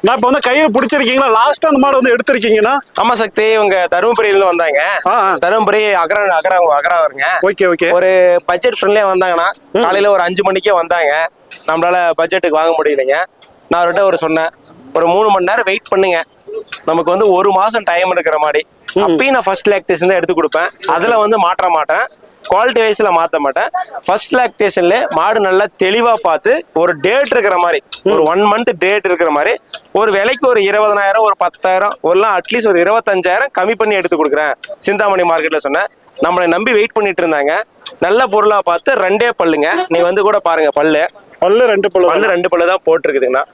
நான் இப்ப வந்து கையில பிடிச்சிருக்கீங்களா? லாஸ்ட் அந்த மாடு வந்து எடுத்திருக்கீங்கன்னா? ஆமா சக்தி, இவங்க தருமபுரியில இருந்து வந்தாங்க. தருமபுரி அகராவருங்க. Okay okay. ஒரு பட்ஜெட் ஃப்ரெண்ட்லியா வந்தாங்கன்னா காலையில ஒரு 5 மணிக்கே வந்தாங்க. நம்மளால பட்ஜெட்டுக்கு வாங்க முடியலைங்க. நான் அவர்கிட்ட ஒரு சொன்னேன், ஒரு 3 மணி நேரம் வெயிட் பண்ணுங்க, நமக்கு வந்து 1 மாசம் டைம் எடுக்கிற மாதிரி. அப்பயும் நான் ஃபர்ஸ்ட் லாக்டேஷன் தான் எடுத்து கொடுப்பேன். அதுல வந்து மாற்ற மாட்டேன், குவாலிட்டி வைஸ்ல மாத்த மாட்டேன். ஃபர்ஸ்ட் லாக்டேஷன்ல மாடு நல்லா தெளிவா பார்த்து ஒரு டேட் இருக்கிற மாதிரி, ஒரு 1 மந்த் டேட் இருக்கிற மாதிரி, ஒரு விலைக்கு ஒரு 20,000 ஒரு 10,000 ஒரு அட்லீஸ்ட் ஒரு 25,000 கம்மி பண்ணி எடுத்து கொடுக்குறேன் சிந்தாமணி மார்க்கெட்ல சொன்னேன். நம்மளை நம்பி வெயிட் பண்ணிட்டு இருந்தாங்க. நல்ல பொருளா பார்த்து 2 பல்லுங்க. நீங்க வந்து கூட பாருங்க, பல்லு 2 பல்லு தான் போட்டிருக்குதுங்கண்ணா.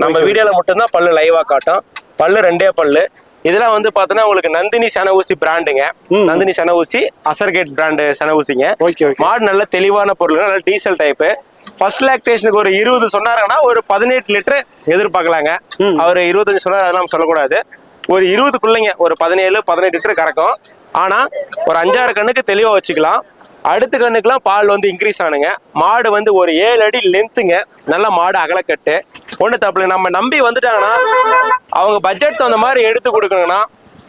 நம்ம வீடியோல மட்டும்தான் பல்லு லைவா காட்டும். பல்லு 2 பல்லு. இதெல்லாம் வந்து பாத்தீங்கன்னா உங்களுக்கு நந்தினி சென ஊசி பிராண்டுங்க. நந்தினி சென ஊசி அசர்கேட் பிராண்டு சென ஊசிங்க. மாடு நல்ல தெளிவான பொருள், நல்ல டீசல் டைப்பு. ஃபர்ஸ்ட் லாக்டேஷனுக்கு ஒரு 20 சொன்னாருன்னா ஒரு 18 லிட்டர் எதிர்பார்க்கலாங்க. அவர் 25 சொன்னார், அதெல்லாம் சொல்லக்கூடாது. ஒரு 20க்குள்ளைங்க ஒரு 17-18 லிட்டர் கறக்கும். ஆனா ஒரு 5-6 கண்ணுக்கு தெளிவா வச்சுக்கலாம். அடுத்த கண்ணுக்குலாம் பால் வந்து இன்க்ரீஸ் ஆனுங்க. மாடு வந்து ஒரு 7 அடி லென்த்துங்க. நல்ல மாடு அகலக்கட்டு, ஒண்ணு தப்பு. நம்ம நம்பி வந்துட்டாங்கன்னா அவங்க பட்ஜெட் தகுந்த மாதிரி எடுத்து கொடுக்கணுங்கன்னா,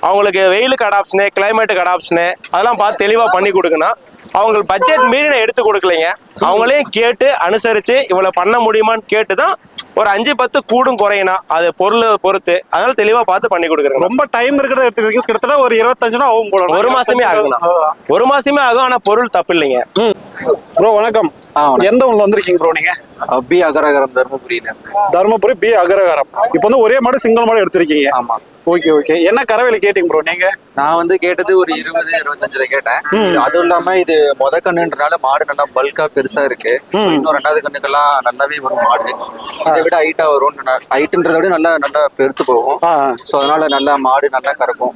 அவங்களுக்கு வெயிலுக்கு அடாப்ஷனு, கிளைமேட்டுக்கு அடாப்ஷனு அதெல்லாம் பார்த்து தெளிவா பண்ணி கொடுக்கணும். அவங்களுக்கு பட்ஜெட் மீறி நான் எடுத்து கொடுக்கலைங்க. அவங்களையும் கேட்டு அனுசரிச்சு இவ்வளவு பண்ண முடியுமான்னு கேட்டுதான் ஒரு 5-10 கூடும் குறையணும், அது பொருள் பொறுத்து. அதனால தெளிவா பார்த்து பண்ணி கொடுக்குறேன். ரொம்ப டைம் இருக்கிறத எடுத்துக்கிட்டு கிட்டத்தட்ட ஒரு 25 நாள் ஆகும் போல. 1 மாசமே ஆகும். 1 மாசமே ஆகும். ஆனா பொருள் தப்பு இல்லைங்க. ப்ரோ வணக்கம். எந்த ஊர்ல வந்திருக்கீங்க ப்ரோ நீங்க? B Agraharam, Dharmapuri B Agraharam. இப்போ வந்து ஒரே மாடு சிங்கிள் மாடு எடுத்திருக்கீங்க? ஆமா. Okay okay. என்ன கறவையில கேட்டீங்க ப்ரோ நீங்க? நான் வந்து கேட்டது ஒரு 20-25 கேட்டேன். அதுவும் இல்லாம இது மொத கண்ணுன்றனால மாடு நல்லா பல்கா பெருசா இருக்கு. இன்னும் 2வது கண்ணுக்கெல்லாம் நல்லாவே வரும் மாடு. இதை விட ஹைட்டா வரும். ஹைட்டுன்றத விட நல்லா பெருத்து போகும். சோ அதனால நல்லா மாடு நல்லா கறக்கும்.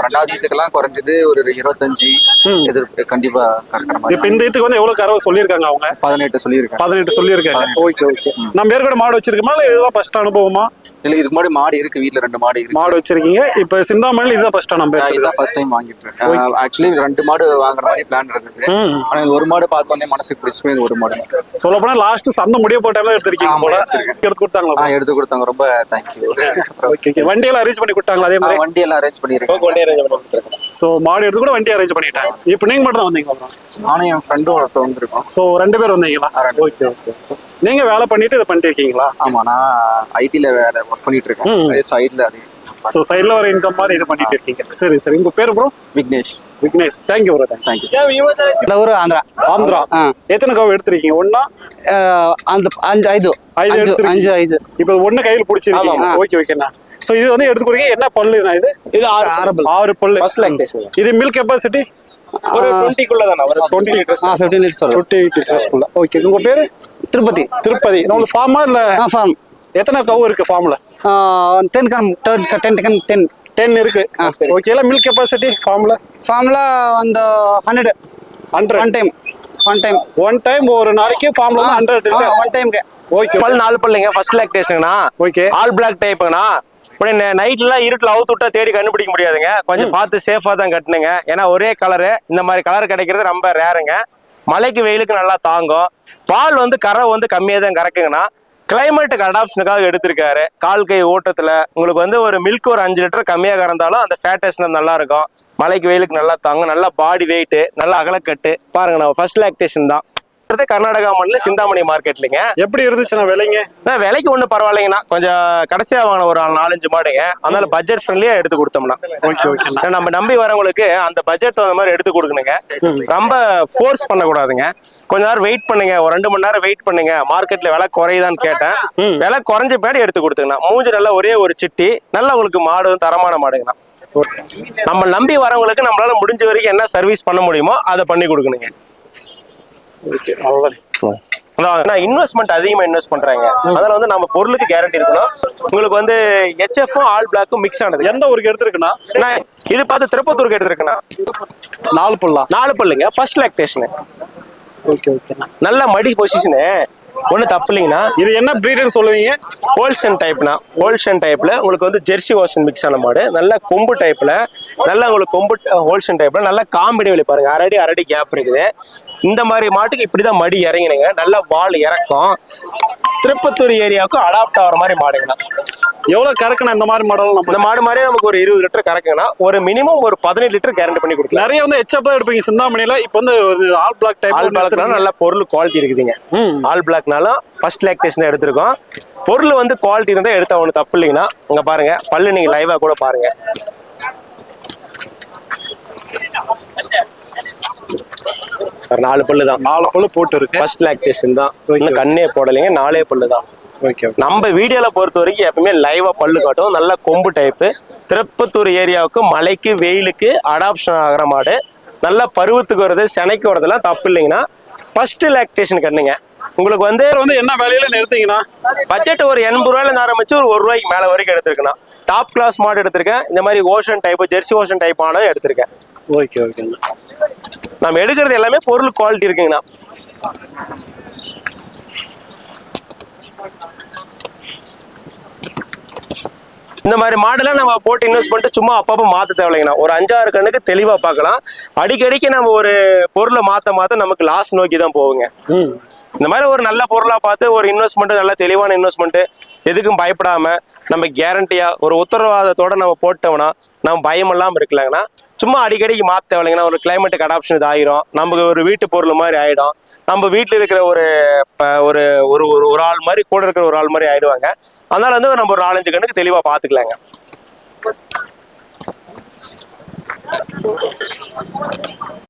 2வது ஈத்துக்கெல்லாம் குறைஞ்சது ஒரு 25 எதிர்ப்பு கண்டிப்பா கறக்கிற மாதிரி. இப்ப இந்த ஈத்துக்கு வந்து எவ்வளவு கறவை சொல்லியிருக்காங்க அவங்க? 18 சொல்லியிருக்காங்க. 18 சொல்லியிருக்காங்க. Okay okay. நம்ம ஏற்கனவே மாடு வச்சிருக்கோமா இல்ல இதுதான் ஃபர்ஸ்ட் அனுபவமா? இல்ல, இதுக்கு முன்னாடி மாடு இருக்கு, வீட்டுல 2 மாடு இருக்கு. மாடு வச்சிருக்கீங்க. இப்ப சிந்தாமணில இதுதான் ஃபர்ஸ்ட் நம்ம இதான் ஃபர்ஸ்ட் டைம் வாங்கிட்டு இருக்கேன். ஆக்சுவலி 2 மாடு வாங்குற மாதிரி பிளான் இருந்தது. ஆனா இந்த ஒரு மாடு பார்த்தோன்னே மனசுக்கு பிடிச்சவே இந்த ஒரு மாடு. சொல்ல போனா லாஸ்ட் சந்தை முடிய போட்ட டைம்ல எடுத்திருக்கீங்க போல. எடுத்து கொடுத்தாங்களா? எடுத்து கொடுத்தாங்க. ரொம்ப தேங்க்யூ. ஓகே. வண்டி எல்லாம் அரேஞ்ச் பண்ணி கொடுத்தாங்களா? அதே மாதிரி வண்டி எல்லாம் அரேஞ்ச் பண்ணிருக்கேன். சோ மாடு எடுத்து கூட வண்டி அரேஞ்ச் பண்ணிட்டாங்க. இப்போ நீங்க மட்டும் தான் வந்தீங்களா? நானும் என் ஃப்ரெண்டும் ஒருத்தர் வந்திருக்கோம். சோ 2 பேர் வந்தீங்களா? Okay okay. நீங்க வேலை பண்ணிட்டு இதை பண்ணிட்டு இருக்கீங்களா? ஆமா, நான் ஐடில வேலை ஒர்க் பண்ணிட்டு இருக்கேன். சைடுல சோ சைடுல ஒரு இன்கம் மாதிரி இது பண்ணிட்டு இருக்கீங்க. சரி சரி. உங்க பேரு bro? Vignesh. Vignesh. Thank you bro. Thank you. ஒரு ஆந்திரா. ஆந்திரா. எத்தனை கவு எடுத்திருக்கீங்க? ஒண்ணா? அந்த 5 5. இப்போ ஒண்ணு கையில பிடிச்சிருக்கீங்க. ஓகே ஓகேண்ணா. சோ இது வந்து எடுத்து கொடுங்க. என்ன பல்லு இது? இது 6 பல்லு. First lactation. இது மில்க் கெபாசிட்டி ஒரு 20 குள்ள தான. ஒரு 20 லிட்டர்ஸ். 15 லிட்டர்ஸ். 20 லிட்டர்ஸ் குள்ள. ஓகே. உங்க பேரு? திருப்பதி. திருப்பதி. நம்ம ஃபார்மா இல்ல? ஃபார்ம். எத்தனை கவு இருக்கு ஃபார்ம்ல? 10 இருக்கு. ஓகே. எல்லாம் மில்க் கெபாசிட்டி ஃபார்ம்ல வந்து 100 ஒன் டைம் ஒரு நாளைக்கு ஃபார்ம்ல 100 இருக்கு. ஒன் டைம்க்கு. ஓகே. பல் 4 பல்லுங்க. ஃபர்ஸ்ட் லாக்டேஷன்ங்கண்ணா. ஓகே. ஆல் பிளாக் டைப்ங்கண்ணா. இப்ப நைட்லாம் இருட்டுல அவுத்து விட்டா தேடி கண்டுபிடிக்க முடியாதுங்க. கொஞ்சம் பார்த்து சேஃபா தான் கட்டணுங்க. ஏன்னா ஒரே கலரு, இந்த மாதிரி கலர் கிடைக்கிறது ரொம்ப ரேருங்க. மழைக்கு வெயிலுக்கு நல்லா தாங்கும். பால் வந்து கரை வந்து கம்மியா தான் கறக்குங்கண்ணா. கிளைமேட்டுக்கு அடாப்ஷனுக்காக எடுத்திருக்காரு. கால் கை ஓட்டத்துல உங்களுக்கு வந்து ஒரு மில்க் ஒரு 5 லிட்டர் கம்மியா கறந்தாலும் அந்த ஃபேட்டஸ்னஸ் நல்லா இருக்கும். மழைக்கு வெயிலுக்கு நல்லா தாங்கும். நல்லா பாடி வெயிட், நல்லா அகலக்கட்டு. பாருங்க, நான் ஃபர்ஸ்ட் லாக்டேஷன் தான். கர்நாடகா மாடல சிந்தாமணி மார்க்கெட்லங்க. எப்படி இருந்துச்சுன்னா விலைங்க? விலைக்கு ஒண்ணு பரவாயில்லைங்கண்ணா. கொஞ்சம் கடைசியா வாங்கின ஒரு 4-5 மாடுங்க. அதனால பட்ஜெட் ஃப்ரெண்ட்லியா எடுத்து கொடுத்தோம்னா. Okay okay. நம்ம நம்பி வரவங்களுக்கு அந்த பட்ஜெட் அந்த மாதிரி எடுத்து கொடுக்கணுங்க. ரொம்ப ஃபோர்ஸ் பண்ணக்கூடாதுங்க. கொஞ்ச நேரம் வெயிட் பண்ணுங்க, ஒரு 2 மணி நேரம் வெயிட் பண்ணுங்க. மார்க்கெட்ல விலை குறையுதான்னு கேட்டேன். விலை குறைஞ்ச பேடி எடுத்து கொடுத்துங்கண்ணா. மூஞ்சி நல்லா ஒரே ஒரு சிட்டி, நல்லா உங்களுக்கு மாடு தரமான மாடுங்கண்ணா. நம்ம நம்பி வரவங்களுக்கு நம்மளால முடிஞ்ச வரைக்கும் என்ன சர்வீஸ் பண்ண முடியுமோ அதை பண்ணி கொடுக்கணுங்க. இன்வெஸ்ட்மெண்ட் அதிகமா இன்வெஸ்ட் பண்றாங்க. அதனால வந்து நம்ம பொருளுக்கு கேரண்டி இருக்கணும். உங்களுக்கு வந்து HF-ம் ஆல் பிளாக்கும் மிக்ஸ் ஆனது. எந்த ஊருக்கு எடுத்திருக்குன்னா? இது பார்த்து திருப்பத்தூருக்கு எடுத்திருக்குண்ணா. 4 பல்லுங்க. ஃபர்ஸ்ட் லாக்டேஷன். Okay okay. நல்ல மடி பொசிஷனு, ஒன்றும் தப்பு இல்லைங்கண்ணா. இது என்ன பிரீடுன்னு சொல்லுவீங்க? ஹோல்சன் டைப்னா. ஹோல்சன் டைப்ல உங்களுக்கு வந்து ஜெர்சி ஹோல்சன் மிக்ஸ் ஆன மாடு. நல்ல கொம்பு டைப்ல, நல்லா உங்களுக்கு கொம்பு ஹோல்சன் டைப்ல நல்லா காம்படி வழி பாருங்க. அரடி கேப் இருக்குது. இந்த மாதிரி மாட்டுக்கு இப்படிதான் மடி இறங்கினுங்க. நல்லா வால் இறக்கும். திருப்பத்தூர் ஏரியாவுக்கு அடாப்ட் ஆகிற மாதிரி மாடுங்கண்ணா. எவ்வளவு கறக்கணும் இந்த மாதிரி மாடல் நம்ம? இந்த மாடு மாதிரியே நமக்கு ஒரு 20 லிட்டர் கறக்குங்கண்ணா. ஒரு மினிமம் ஒரு 18 லிட்டர் கேரண்டி பண்ணி கொடுக்கலாம். நிறைய வந்து எச்எப் தான் எடுப்பீங்க சிந்தாமணியில. இப்போ வந்து ஆல் பிளாக் டைப். ஆல் பிளாக்னால நல்ல பொருள் குவாலிட்டி இருக்குதுங்க. ஆல் பிளாக்னாலும் ஃபர்ஸ்ட் லாக்டேஷன் தான் எடுத்திருக்கோம். பொருள் வந்து குவாலிட்டி இருந்தால் எடுத்தா ஒன்றும் தப்பு இல்லைங்கண்ணா. இங்க பாருங்க பல்லு நீங்க லைவா கூட பாருங்க. ஒரு 4 பல்லு தான். 4 பல்லு போட்டு இருக்கு. ஃபர்ஸ்ட் லாக்டேஷன் தான். இன்னும் கண்ணே போடலைங்க. 4 பல்லு தான். ஓகே. நம்ம வீடியோல பொறுத்த வரைக்கும் எப்பவுமே லைவா பல்லு காட்டும். நல்ல கொம்பு டைப்பு. திருப்பத்தூர் ஏரியாவுக்கு மழைக்கு வெயிலுக்கு அடாப்ஷன் ஆகிற மாடு. நல்ல பருவத்துக்கு வருது, செனைக்கு வரதெல்லாம் தப்பு இல்லைங்கன்னா ஃபர்ஸ்ட் லாக்டேஷன் கண்ணுங்க. உங்களுக்கு வந்து என்ன வேலையில எடுத்தீங்கன்னா பட்ஜெட் ஒரு 80 ரூபாயில ஆரம்பிச்சு ஒரு ரூபாய்க்கு மேல வரைக்கும் எடுத்திருக்கேன். டாப் கிளாஸ் மாடு எடுத்திருக்கேன். இந்த மாதிரி ocean type, Jersey ocean type ஆனது எடுத்திருக்கேன். Okay okay. நம்ம எடுக்கிறது எல்லாமே பொருள் குவாலிட்டி இருக்குங்கண்ணா. இந்த மாதிரி மாடெல்லாம் நம்ம போட்டு இன்வெஸ்ட் பண்ணிட்டு சும்மா அப்பப்போ மாற்ற தேவையில்லைங்கண்ணா. ஒரு 5-6 கண்ணுக்கு தெளிவாக பார்க்கலாம். அடிக்கடிக்கு நம்ம ஒரு பொருளை மாற்ற நமக்கு லாஸ் நோக்கி தான் போகுங்க. இந்த மாதிரி ஒரு நல்ல பொருளாக பார்த்து ஒரு இன்வெஸ்ட்மெண்ட், நல்ல தெளிவான இன்வெஸ்ட்மெண்ட், எதுக்கும் பயப்படாம நம்ம கேரண்டியா ஒரு உத்தரவாதத்தோட நம்ம போட்டோம்னா நம்ம பயம் இல்லாமல் இருக்கலாங்கண்ணா. சும்மா அடிக்கடிக்கு மாற்ற தேவையில்லைங்கன்னா ஒரு கிளைமேட்டுக்கு அடாப்ஷன் இது ஆயிரும். நமக்கு ஒரு வீட்டு பொருள் மாதிரி ஆயிடும். நம்ம வீட்டில் இருக்கிற ஒரு ஒரு ஒரு ஆள் மாதிரி கூட இருக்கிற ஒரு ஆள் மாதிரி ஆயிடுவாங்க. அதனால வந்து நம்ம ஒரு 4-5 கண்ணுக்கு தெளிவாக பார்த்துக்கலாங்க.